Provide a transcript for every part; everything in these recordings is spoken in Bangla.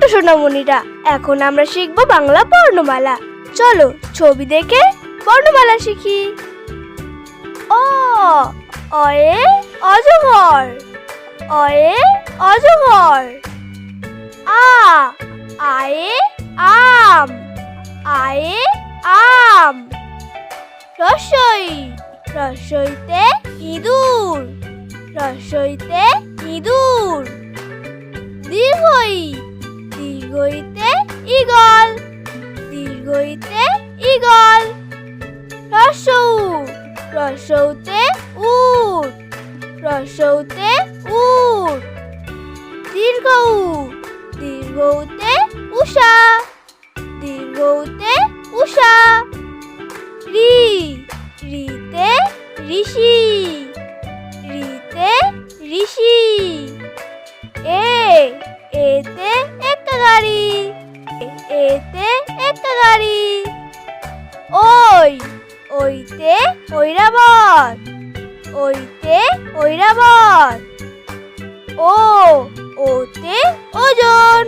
সোনামণিরা, এখন আমরা শিখব বাংলা বর্ণমালা। চলো ছবি দেখে বর্ণমালা শিখি। অ, অয়ে অজগর, অয়ে অজগর। আ, আয়ে আম, আয়ে আম। রসই, রসইতে ইঁদুর, রসইতে ইঁদুর। দীর্ঘই, দীর্ঘইতে ঈগল, দীর্ঘইতে ঈগল। রসৌ, রসৌতে উট, রসৌতে উট। দীর্ঘউ, দীর্ঘউতে উষা, দীর্ঘউতে উষা। ঋ, ঋতে ঋষি, ঋতে ঋষি। এ, এতে একটা গাড়ি, এতে একটা গাড়ি। ওই, ওইতে ঐরাবত, ওইতে ঐরাবত। ও, ওতে ওজন,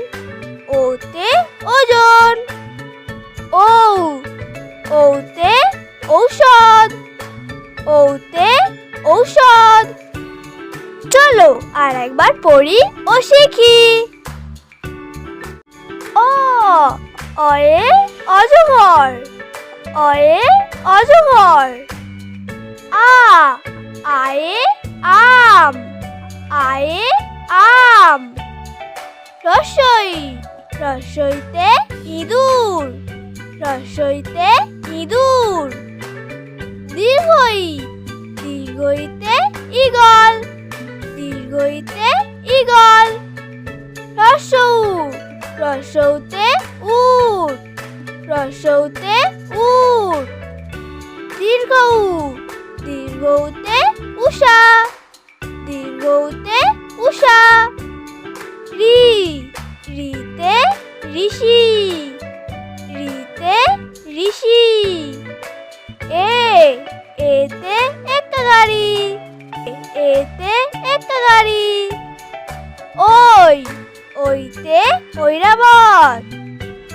ওতে ওজন। ঔ, ঔতে ঔষধ, ঔতে ঔষধ। চলো আর একবার পড়ি ও শিখি। অ, অয়ে অজগর, অয়ে অজগর। আ, আয়ে আম, আয়ে আম। রসই, রসইতে ইঁদুর, রসইতে ইঁদুর। দীর্ঘই, দীর্ঘইতে ঈগল, দীর্ঘইতে ঈগল। রসৌ, রসৌতে উট, রসৌতে উট। দীর্ঘউ, দীর্ঘউতে উষা, দীর্ঘউতে উষা। ঋ, ঋতে ঋষি, ঋতে ঋষি। এ, এতে একটা গাড়ি, এতে একটা গাড়ি। ওই, ওইতে ঐরাবত,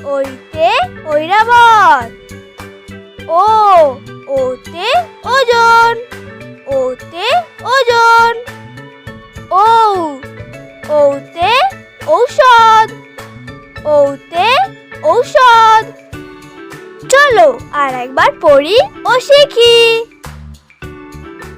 ওইতে ঐরাবত। ও, ওতে ওজন, ওতে ওজন। ঔ, ঔতে ঔষধ, ঔতে ঔষধ। চলো আর একবার পড়ি ও শিখি।